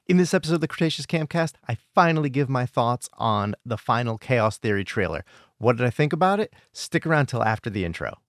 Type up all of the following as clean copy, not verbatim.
In this episode of the Cretaceous Campcast, I finally give my thoughts on the final Chaos Theory trailer. What did I think about it? Stick around till after the intro.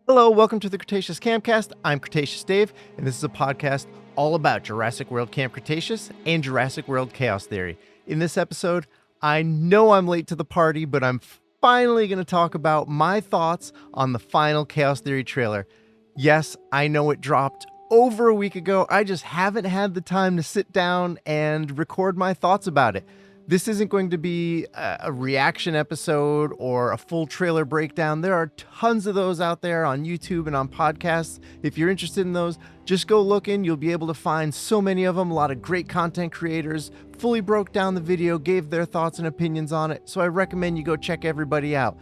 Hello, welcome to the Cretaceous Campcast. I'm Cretaceous Dave, and this is a podcast all about Jurassic World Camp Cretaceous and Jurassic World Chaos Theory. In this episode, I know I'm late to the party, but I'm finally going to talk about my thoughts on the final Chaos Theory trailer. Yes, I know it dropped over a week ago. I just haven't had the time to sit down and record my thoughts about it. This isn't going to be a reaction episode or a full trailer breakdown. There are tons of those out there on YouTube and on podcasts. If you're interested in those, just go looking. You'll be able to find so many of them. A lot of great content creators fully broke down the video, gave their thoughts and opinions on it. So I recommend you go check everybody out.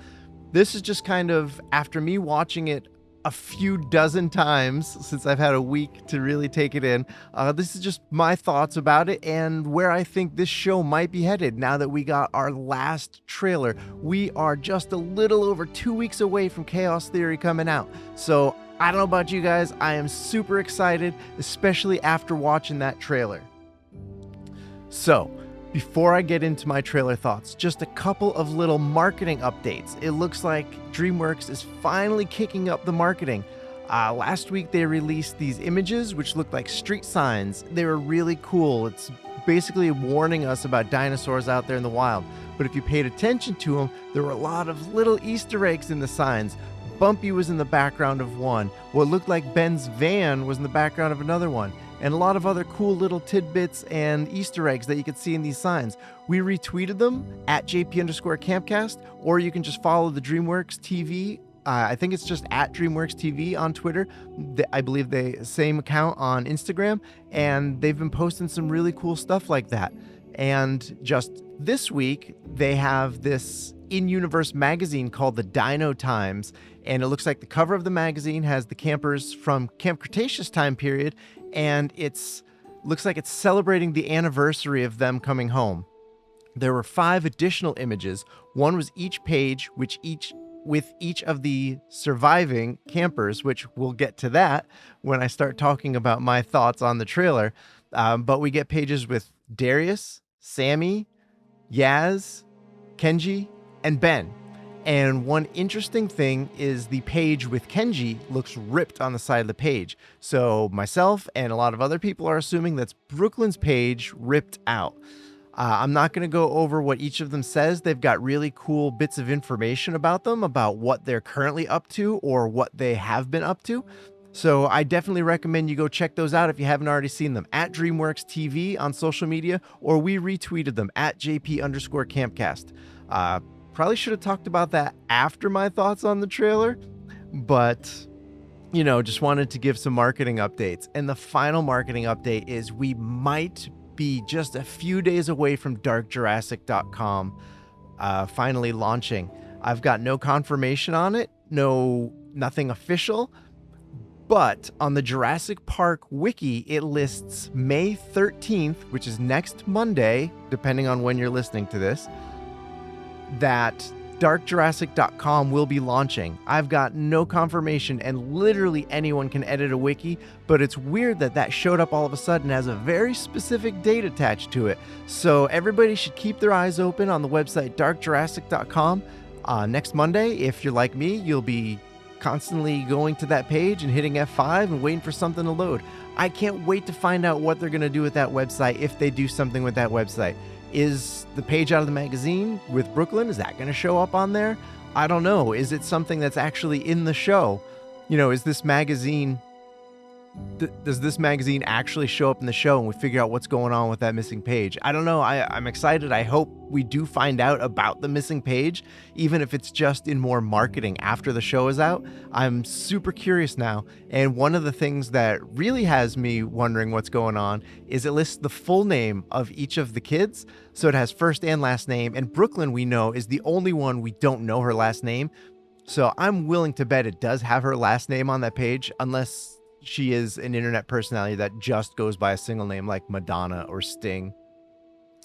This is just kind of after me watching it a few dozen times since I've had a week to really take it in. This is just my thoughts about it and where I think this show might be headed now that we got our last trailer. We are just a little over 2 weeks away from Chaos Theory coming out. So I don't know about you guys, I am super excited, especially after watching that trailer. So before I get into my trailer thoughts, just a couple of little marketing updates. It looks like DreamWorks is finally kicking up the marketing. Last week they released these images which looked like street signs. They were really cool. It's basically warning us about dinosaurs out there in the wild. But if you paid attention to them, there were a lot of little Easter eggs in the signs. Bumpy was in the background of one. What looked like Ben's van was in the background of another one. And a lot of other cool little tidbits and Easter eggs that you could see in these signs. We retweeted them at JP_Campcast, or you can just follow the DreamWorks TV. I think it's just at DreamWorks TV on Twitter. I believe the same account on Instagram, and they've been posting some really cool stuff like that. And just this week, they have this in-universe magazine called the Dino Times, and it looks like the cover of the magazine has the campers from Camp Cretaceous time period, and looks like it's celebrating the anniversary of them coming home. There were 5 additional images. One was each page, with each of the surviving campers, which we'll get to that when I start talking about my thoughts on the trailer. But we get pages with Darius, Sammy, Yaz, Kenji, and Ben. And one interesting thing is the page with Kenji looks ripped on the side of the page. So myself and a lot of other people are assuming that's Brooklyn's page ripped out. I'm not going to go over what each of them says. They've got really cool bits of information about them, about what they're currently up to or what they have been up to. So I definitely recommend you go check those out if you haven't already seen them at DreamWorks TV on social media, or we retweeted them at JP_Campcast. Probably should have talked about that after my thoughts on the trailer, but, just wanted to give some marketing updates. And the final marketing update is we might be just a few days away from darkjurassic.com finally launching. I've got no confirmation on it, nothing official, but on the Jurassic Park wiki, it lists May 13th, which is next Monday, depending on when you're listening to this, that darkjurassic.com will be launching. I've got no confirmation, and literally anyone can edit a wiki, but it's weird that showed up all of a sudden, has a very specific date attached to it. So everybody should keep their eyes open on the website darkjurassic.com. Next Monday, if you're like me, you'll be constantly going to that page and hitting F5 and waiting for something to load. I can't wait to find out what they're going to do with that website, if they do something with that website. Is the page out of the magazine with Brooklyn, is that going to show up on there? I don't know. Is it something that's actually in the show? Is this magazine... does this magazine actually show up in the show and we figure out what's going on with that missing page? I don't know. I'm excited. I hope we do find out about the missing page, even if it's just in more marketing after the show is out. I'm super curious now. And one of the things that really has me wondering what's going on is it lists the full name of each of the kids. So it has first and last name. And Brooklyn, we know, is the only one we don't know her last name. So I'm willing to bet it does have her last name on that page, unless she is an internet personality that just goes by a single name like Madonna or Sting.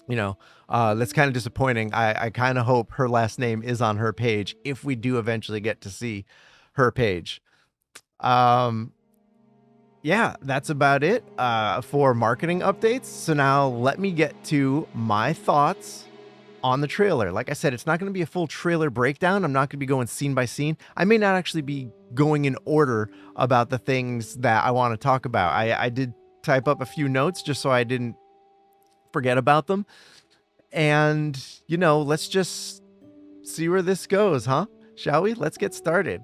That's kind of disappointing. I kind of hope her last name is on her page if we do eventually get to see her page. Yeah, that's about it for marketing updates. So now let me get to my thoughts on the trailer. Like I said, it's not going to be a full trailer breakdown. I'm not going to be going scene by scene. I may not actually be going in order about the things that I want to talk about. I did type up a few notes just so I didn't forget about them. And, let's just see where this goes, huh? Shall we? Let's get started.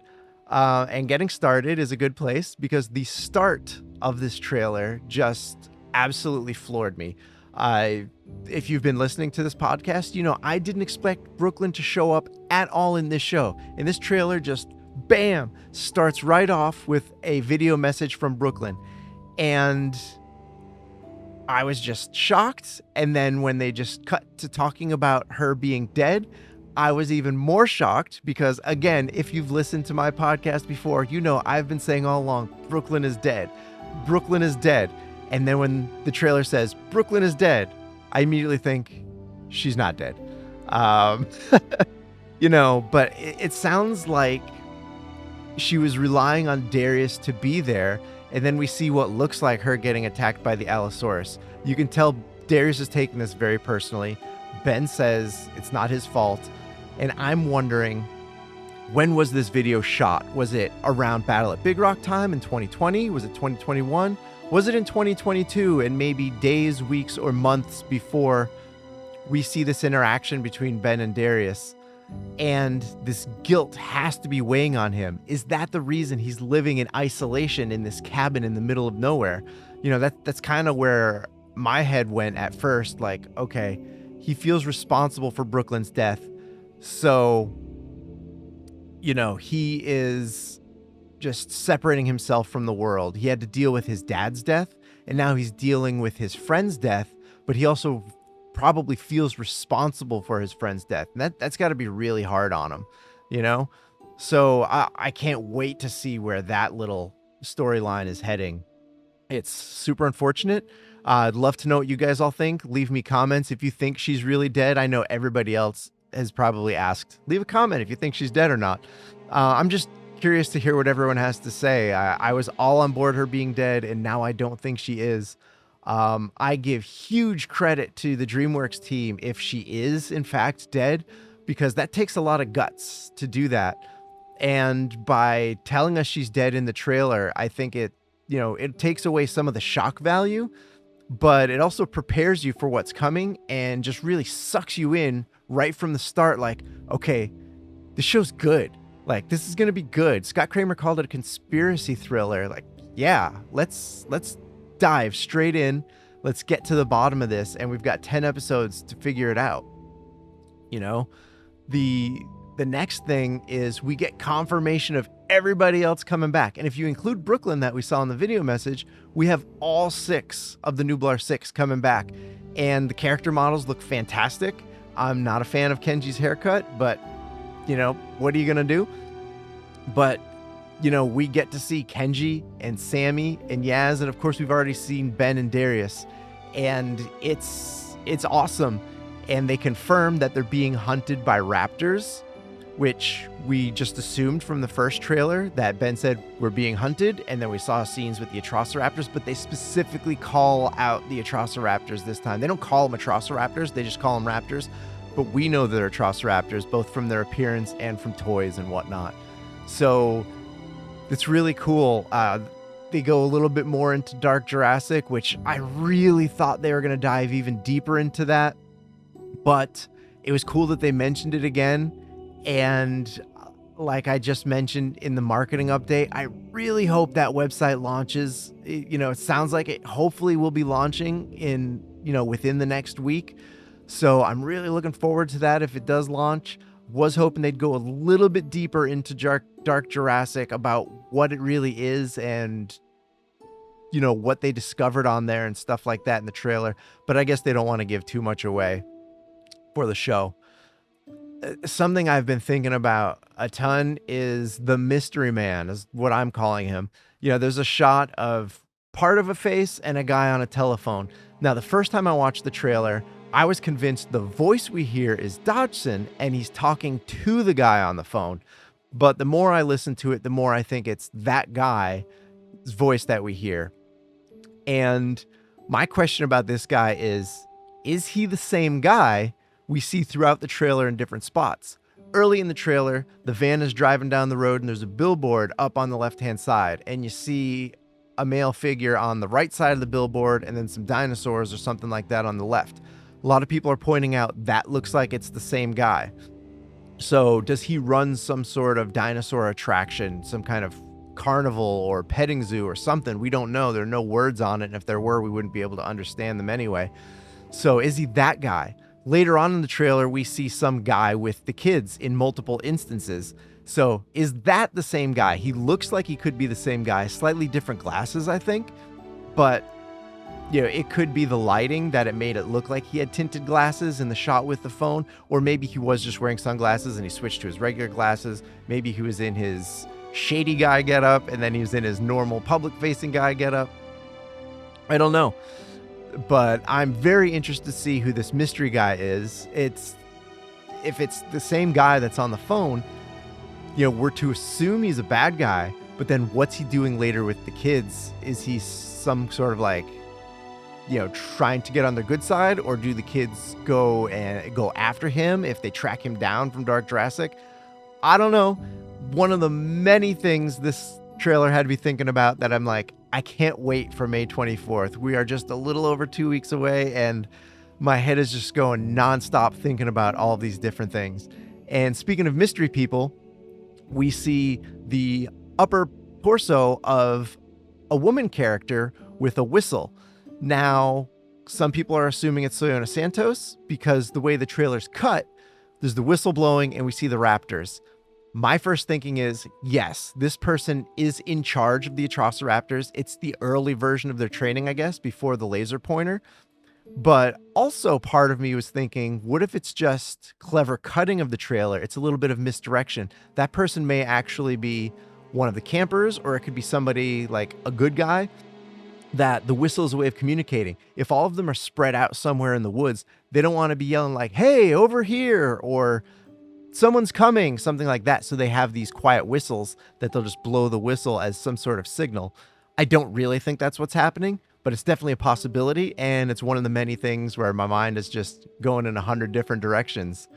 And getting started is a good place because the start of this trailer just absolutely floored me. If you've been listening to this podcast, I didn't expect Brooklyn to show up at all in this show. And this trailer just, bam, starts right off with a video message from Brooklyn. And I was just shocked. And then when they just cut to talking about her being dead, I was even more shocked because, again, if you've listened to my podcast before, I've been saying all along, Brooklyn is dead. Brooklyn is dead. And then when the trailer says Brooklyn is dead, I immediately think she's not dead. But it sounds like she was relying on Darius to be there. And then we see what looks like her getting attacked by the Allosaurus. You can tell Darius is taking this very personally. Ben says it's not his fault. And I'm wondering, when was this video shot? Was it around Battle at Big Rock time in 2020? Was it 2021? Was it in 2022 and maybe days, weeks, or months before we see this interaction between Ben and Darius? And this guilt has to be weighing on him. Is that the reason he's living in isolation in this cabin in the middle of nowhere? That's kind of where my head went at first. Like, okay, he feels responsible for Brooklyn's death. So, he is just separating himself from the world. He had to deal with his dad's death, and now he's dealing with his friend's death, but he also probably feels responsible for his friend's death. And that's got to be really hard on him, So I can't wait to see where that little storyline is heading. It's super unfortunate. I'd love to know what you guys all think. Leave me comments if you think she's really dead. I know everybody else has probably asked. Leave a comment if you think she's dead or not. I'm just curious to hear what everyone has to say. I was all on board her being dead, and now I don't think she is. I give huge credit to the DreamWorks team if she is in fact dead, because that takes a lot of guts to do that. And by telling us she's dead in the trailer, I think it takes away some of the shock value, but it also prepares you for what's coming and just really sucks you in right from the start. Like, okay, the show's good. Like, this is going to be good. Scott Kramer called it a conspiracy thriller. Like, yeah, let's dive straight in. Let's get to the bottom of this. And we've got 10 episodes to figure it out. The next thing is we get confirmation of everybody else coming back. And if you include Brooklyn that we saw in the video message, we have all 6 of the Nublar 6 coming back. And the character models look fantastic. I'm not a fan of Kenji's haircut, but what are you going to do? But, we get to see Kenji and Sammy and Yaz. And of course, we've already seen Ben and Darius. And it's awesome. And they confirm that they're being hunted by raptors, which we just assumed from the first trailer that Ben said we're being hunted. And then we saw scenes with the Atrociraptors, but they specifically call out the Atrociraptors this time. They don't call them Atrociraptors. They just call them raptors. But we know they're Atrociraptors, both from their appearance and from toys and whatnot. So that's really cool. They go a little bit more into Dark Jurassic, which I really thought they were going to dive even deeper into that. But it was cool that they mentioned it again. And like I just mentioned in the marketing update, I really hope that website launches. It sounds like it hopefully will be launching in, within the next week. So I'm really looking forward to that if it does launch. Was hoping they'd go a little bit deeper into Dark Jurassic about what it really is and, what they discovered on there and stuff like that in the trailer. But I guess they don't want to give too much away for the show. Something I've been thinking about a ton is the mystery man, is what I'm calling him. There's a shot of part of a face and a guy on a telephone. Now, the first time I watched the trailer, I was convinced the voice we hear is Dodgson and he's talking to the guy on the phone. But the more I listen to it, the more I think it's that guy's voice that we hear. And my question about this guy is he the same guy we see throughout the trailer in different spots? Early in the trailer, the van is driving down the road and there's a billboard up on the left-hand side. And you see a male figure on the right side of the billboard and then some dinosaurs or something like that on the left. A lot of people are pointing out that looks like it's the same guy. So does he run some sort of dinosaur attraction, some kind of carnival or petting zoo or something? We don't know. There are no words on it. And if there were, we wouldn't be able to understand them anyway. So is he that guy? Later on in the trailer, we see some guy with the kids in multiple instances. So is that the same guy? He looks like he could be the same guy, slightly different glasses, I think. But it could be the lighting that it made it look like he had tinted glasses in the shot with the phone, or maybe he was just wearing sunglasses and he switched to his regular glasses. Maybe he was in his shady guy getup and then he was in his normal public-facing guy getup. I don't know, but I'm very interested to see who this mystery guy is. If it's the same guy that's on the phone, we're to assume he's a bad guy, but then what's he doing later with the kids? Is he some sort of like, trying to get on their good side, or do the kids go after him if they track him down from Dark Jurassic? I don't know. One of the many things this trailer had me thinking about that I'm like, I can't wait for May 24th. We are just a little over 2 weeks away, and my head is just going nonstop thinking about all these different things. And speaking of mystery people, we see the upper torso of a woman character with a whistle. Now, some people are assuming it's Soyona Santos because the way the trailer's cut, there's the whistle blowing and we see the raptors. My first thinking is, yes, this person is in charge of the Atrociraptors. It's the early version of their training, I guess, before the laser pointer. But also part of me was thinking, what if it's just clever cutting of the trailer? It's a little bit of misdirection. That person may actually be one of the campers, or it could be somebody like a good guy, that the whistle is a way of communicating. If all of them are spread out somewhere in the woods, they don't want to be yelling like, hey, over here, or someone's coming, something like that. So they have these quiet whistles that they'll just blow the whistle as some sort of signal. I don't really think that's what's happening, but it's definitely a possibility. And it's one of the many things where my mind is just going in 100 different directions,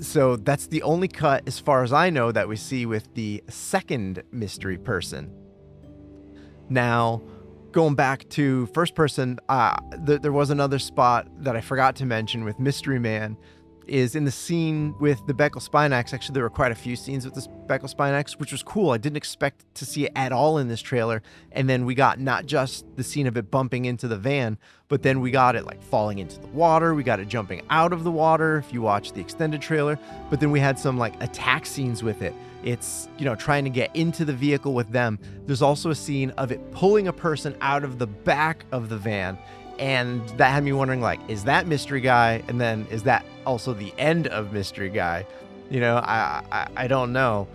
So that's the only cut, as far as I know, that we see with the second mystery person. Now, going back to first person, there was another spot that I forgot to mention with Mystery Man, is in the scene with the Beckel Spinax. Actually, there were quite a few scenes with this Beckel Spinax, which was cool. I didn't expect to see it at all in this trailer. And then we got not just the scene of it bumping into the van, but then we got it like falling into the water. We got it jumping out of the water if you watch the extended trailer. But then we had some like attack scenes with it. It's, trying to get into the vehicle with them. There's also a scene of it pulling a person out of the back of the van. And that had me wondering, like, is that Mystery Guy? And then is that also the end of Mystery Guy? I don't know.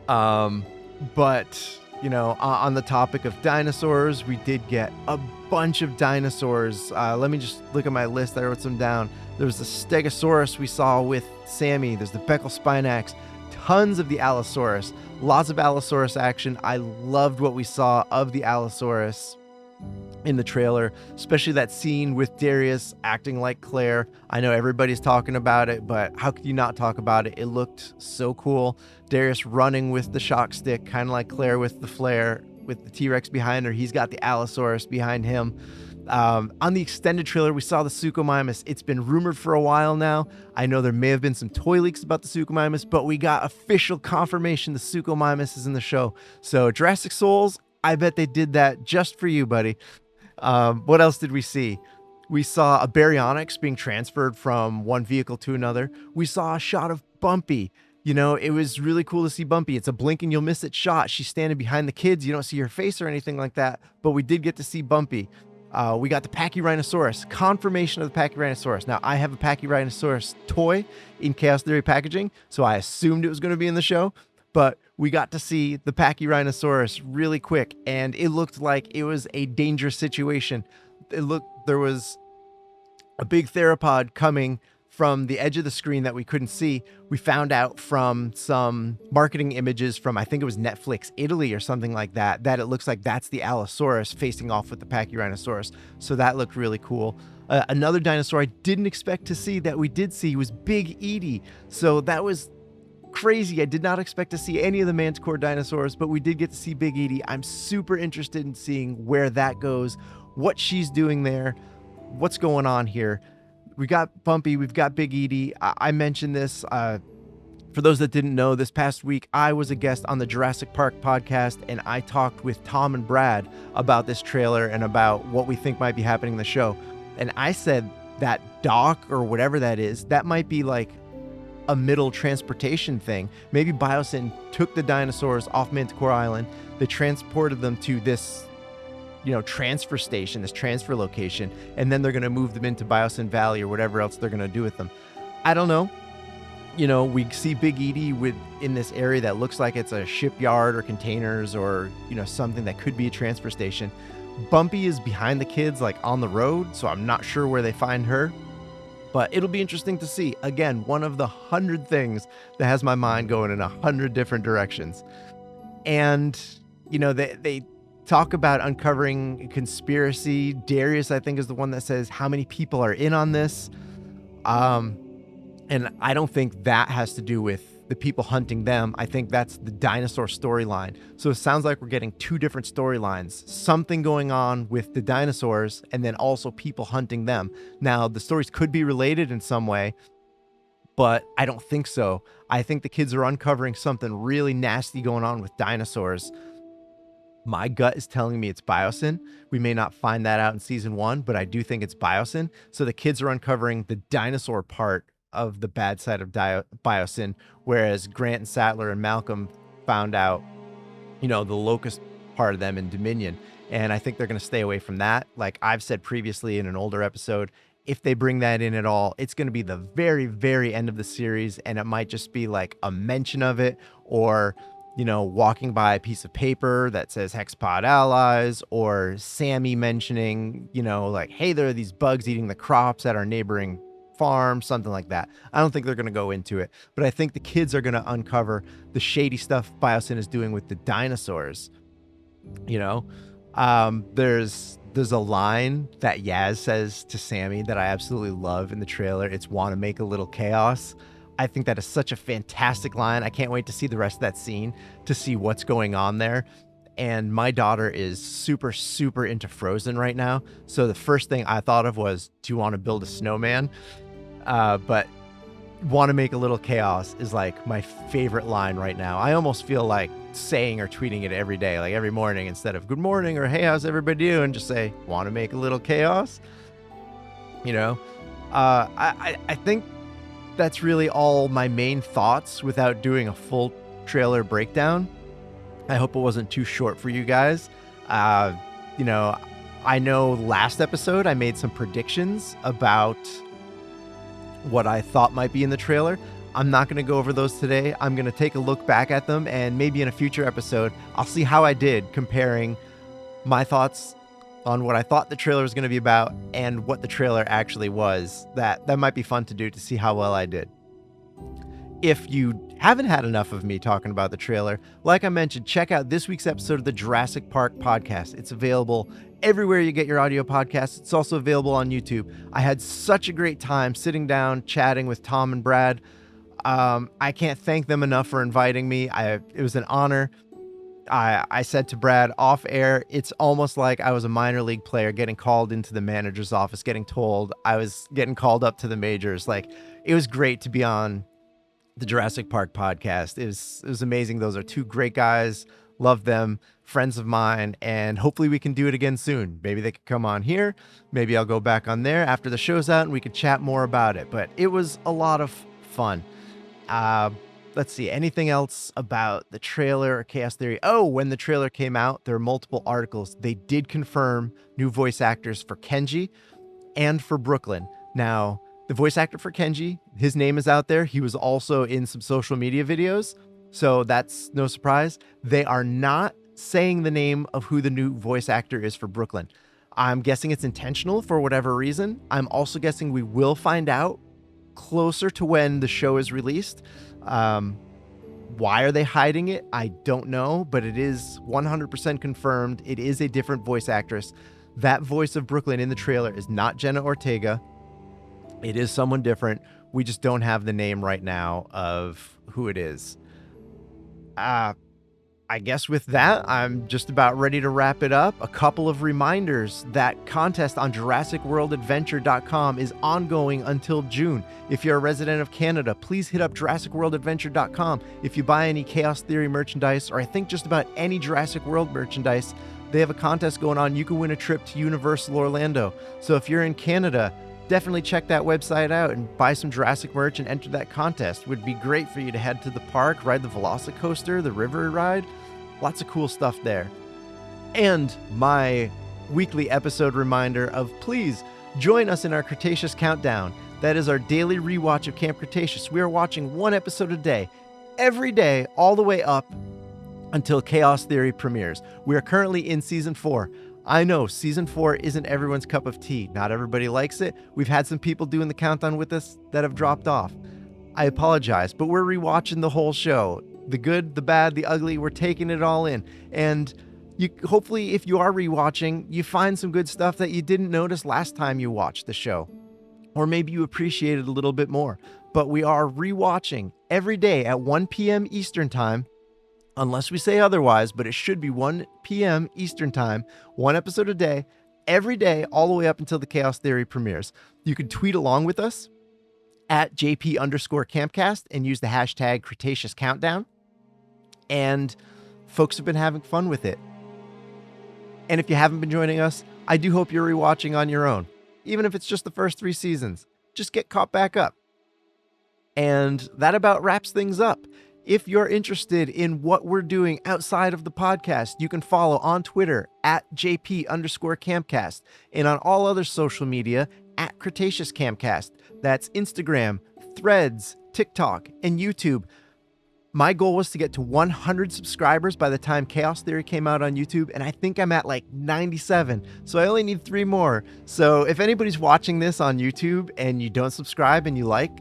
But, on the topic of dinosaurs, we did get a bunch of dinosaurs. Let me just look at my list. I wrote some down. There was the Stegosaurus we saw with Sammy. There's the Beckel Spinax. Tons of the Allosaurus. Lots of Allosaurus action. I loved what we saw of the Allosaurus. in the trailer, especially that scene with Darius acting like Claire. I know everybody's talking about it, but how could you not talk about it? It looked so cool. Darius running with the shock stick, kind of like Claire with the flare, with the T-Rex behind her. He's got the Allosaurus behind him. On the extended trailer, we saw the Suchomimus. It's been rumored for a while now. I know there may have been some toy leaks about the Suchomimus, but we got official confirmation the Suchomimus is in the show. So Jurassic Souls, I bet they did that just for you, buddy. What else did we see? We saw a Baryonyx being transferred from one vehicle to another. We saw a shot of Bumpy. You know, it was really cool to see Bumpy. It's a blink and you'll miss it shot. She's standing behind the kids. You don't see her face or anything like that, but we did get to see Bumpy. We got the Pachyrhinosaurus, confirmation of the Pachyrhinosaurus. Now, I have a Pachyrhinosaurus toy in Chaos Theory packaging, so I assumed it was going to be in the show, but we got to see the Pachyrhinosaurus really quick, and it looked like it was a dangerous situation. There was a big theropod coming from the edge of the screen that we couldn't see. We found out from some marketing images from, I think it was Netflix Italy or something like that, that it looks like that's the Allosaurus facing off with the Pachyrhinosaurus. So that looked really cool. Another dinosaur I didn't expect to see that we did see was Big Edie. So that was crazy. I did not expect to see any of the Manticore dinosaurs, but we did get to see Big Edie. I'm super interested in seeing where that goes, what she's doing there, what's going on here. We got Bumpy, we've got Big Edie. I mentioned this, for those that didn't know, this past week, I was a guest on the Jurassic Park podcast, and I talked with Tom and Brad about this trailer and about what we think might be happening in the show. And I said that dock or whatever that is, that might be like a middle transportation thing. Maybe Biosyn took the dinosaurs off Manticore Island, they transported them to this transfer station, this transfer location, and then they're going to move them into Biosyn Valley or whatever else they're going to do with them. I don't know. We see Big Edie in this area that looks like it's a shipyard or containers or, something that could be a transfer station. Bumpy is behind the kids, like on the road, so I'm not sure where they find her, but it'll be interesting to see. Again, one of the 100 things that has my mind going in 100 different directions. And, they talk about uncovering conspiracy. Darius, I think, is the one that says how many people are in on this. And I don't think that has to do with the people hunting them. I think that's the dinosaur storyline. So it sounds like we're getting two different storylines, something going on with the dinosaurs and then also people hunting them. Now, the stories could be related in some way, but I don't think so. I think the kids are uncovering something really nasty going on with dinosaurs. My gut is telling me it's Biosyn. We may not find that out in season 1, but I do think it's Biosyn. So the kids are uncovering the dinosaur part of the bad side of Biosyn, whereas Grant and Sattler and Malcolm found out, the locust part of them in Dominion. And I think they're going to stay away from that. Like I've said previously in an older episode, if they bring that in at all, it's going to be the very, very end of the series, and it might just be like a mention of it, or walking by a piece of paper that says Hexapod Allies, or Sammy mentioning, like, hey, there are these bugs eating the crops at our neighboring farm, something like that. I don't think they're going to go into it, but I think the kids are going to uncover the shady stuff Biosyn is doing with the dinosaurs. There's a line that Yaz says to Sammy that I absolutely love in the trailer. It's "want to make a little chaos." I think that is such a fantastic line. I can't wait to see the rest of that scene, to see what's going on there. And my daughter is super, super into Frozen right now. So the first thing I thought of was, do you want to build a snowman? But "want to make a little chaos" is like my favorite line right now. I almost feel like saying or tweeting it every day, like every morning, instead of "good morning" or "hey, how's everybody doing?" Just say "want to make a little chaos." I think that's really all my main thoughts without doing a full trailer breakdown. I hope it wasn't too short for you guys. I know last episode I made some predictions about what I thought might be in the trailer. I'm not going to go over those today. I'm going to take a look back at them, and maybe in a future episode, I'll see how I did comparing my thoughts on what I thought the trailer was going to be about and what the trailer actually was. That might be fun to do, to see how well I did. If you haven't had enough of me talking about the trailer, like I mentioned, check out this week's episode of the Jurassic Park podcast. It's available everywhere you get your audio podcasts. It's also available on YouTube. I had such a great time sitting down, chatting with Tom and Brad. I can't thank them enough for inviting me. It was an honor. I said to Brad off air, it's almost like I was a minor league player getting called into the manager's office, getting told I was getting called up to the majors. Like, it was great to be on the Jurassic Park podcast. It was amazing. Those are two great guys. Love them, friends of mine, and hopefully we can do it again soon. Maybe they could come on here. Maybe I'll go back on there after the show's out and we could chat more about it. But it was a lot of fun. Let's see, anything else about the trailer or Chaos Theory? Oh, when the trailer came out, there were multiple articles. They did confirm new voice actors for Kenji and for Brooklyn. Now, the voice actor for Kenji, his name is out there. He was also in some social media videos, so that's no surprise. They are not saying the name of who the new voice actor is for Brooklyn. I'm guessing it's intentional for whatever reason. I'm also guessing we will find out closer to when the show is released. Why are they hiding it? I don't know, but it is 100% confirmed. It is a different voice actress. That voice of Brooklyn in the trailer is not Jenna Ortega. It is someone different. We just don't have the name right now of who it is. I guess with that, I'm just about ready to wrap it up. A couple of reminders. That contest on JurassicWorldAdventure.com is ongoing until June. If you're a resident of Canada, please hit up JurassicWorldAdventure.com. If you buy any Chaos Theory merchandise, or I think just about any Jurassic World merchandise, they have a contest going on. You can win a trip to Universal Orlando. So if you're in Canada, definitely check that website out and buy some Jurassic merch and enter that contest. It would be great for you to head to the park, ride the Velocicoaster, the river ride. Lots of cool stuff there. And my weekly episode reminder of please join us in our Cretaceous Countdown. That is our daily rewatch of Camp Cretaceous. We are watching one episode a day, every day, all the way up until Chaos Theory premieres. We are currently in season 4. I know season 4 isn't everyone's cup of tea. Not everybody likes it. We've had some people doing the countdown with us that have dropped off. I apologize, but we're rewatching the whole show. The good, the bad, the ugly, we're taking it all in. And you hopefully, if you are rewatching, you find some good stuff that you didn't notice last time you watched the show. Or maybe you appreciate it a little bit more. But we are rewatching every day at 1 p.m. Eastern Time, unless we say otherwise, but it should be 1 p.m. Eastern Time, one episode a day, every day, all the way up until the Chaos Theory premieres. You can tweet along with us at JP_Campcast and use the hashtag Cretaceous Countdown. And folks have been having fun with it. And if you haven't been joining us, I do hope you're rewatching on your own. Even if it's just the first 3 seasons, just get caught back up. And that about wraps things up. If you're interested in what we're doing outside of the podcast, you can follow on Twitter at JP_Campcast and on all other social media at Cretaceous Campcast. That's Instagram, Threads, TikTok, and YouTube. My goal was to get to 100 subscribers by the time Chaos Theory came out on YouTube, and I think I'm at like 97, so I only need 3 more. So if anybody's watching this on YouTube and you don't subscribe and you like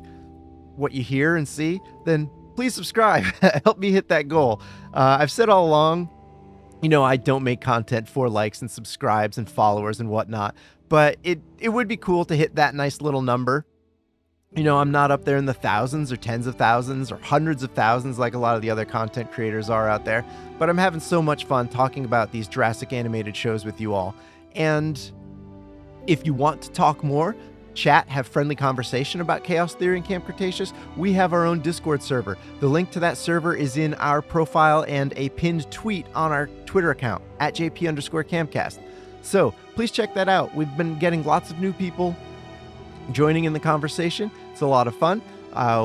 what you hear and see, then please subscribe. Help me hit that goal. I've said all along, I don't make content for likes and subscribes and followers and whatnot, but it would be cool to hit that nice little number. I'm not up there in the thousands or tens of thousands or hundreds of thousands like a lot of the other content creators are out there, but I'm having so much fun talking about these Jurassic animated shows with you all. And if you want to talk more, chat, have friendly conversation about Chaos Theory and Camp Cretaceous, we have our own Discord server. The link to that server is in our profile and a pinned tweet on our Twitter account at JP_Campcast. So please check that out. We've been getting lots of new people joining in the conversation. It's a lot of fun.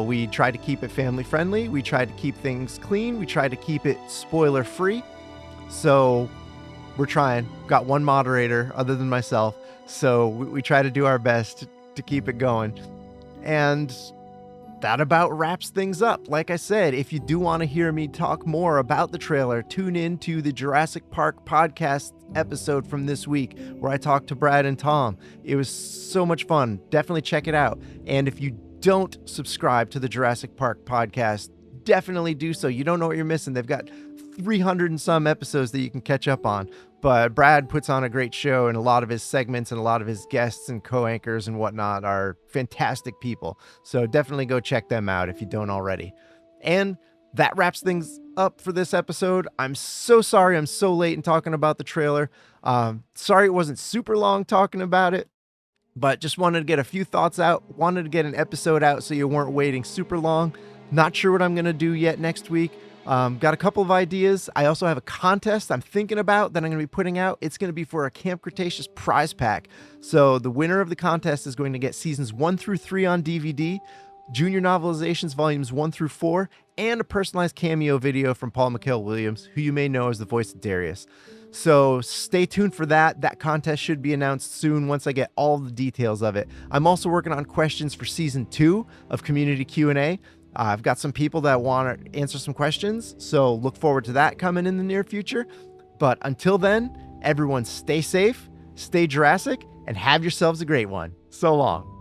We try to keep it family friendly. We try to keep things clean. We try to keep it spoiler free. So we're trying. Got one moderator other than myself. So we try to do our best to keep it going. And that about wraps things up. Like I said, if you do want to hear me talk more about the trailer, tune in to the Jurassic Park podcast episode from this week where I talked to Brad and Tom. It was so much fun. Definitely check it out. And if you don't subscribe to the Jurassic Park podcast, definitely do so. You don't know what you're missing. They've got 300 and some episodes that you can catch up on. But Brad puts on a great show, and a lot of his segments and a lot of his guests and co-anchors and whatnot are fantastic people. So definitely go check them out if you don't already. And that wraps things up for this episode. I'm so sorry I'm so late in talking about the trailer. Sorry it wasn't super long talking about it, but just wanted to get a few thoughts out. Wanted to get an episode out so you weren't waiting super long. Not sure what I'm going to do yet next week. Got a couple of ideas. I also have a contest I'm thinking about that I'm going to be putting out. It's going to be for a Camp Cretaceous prize pack. So the winner of the contest is going to get seasons 1 through 3 on DVD, Junior Novelizations volumes 1 through 4, and a personalized cameo video from Paul McHale-Williams, who you may know as the voice of Darius. So stay tuned for that. That contest should be announced soon once I get all the details of it. I'm also working on questions for season 2 of Community Q&A. I've got some people that want to answer some questions, so look forward to that coming in the near future. But until then, everyone stay safe, stay Jurassic, and have yourselves a great one. So long.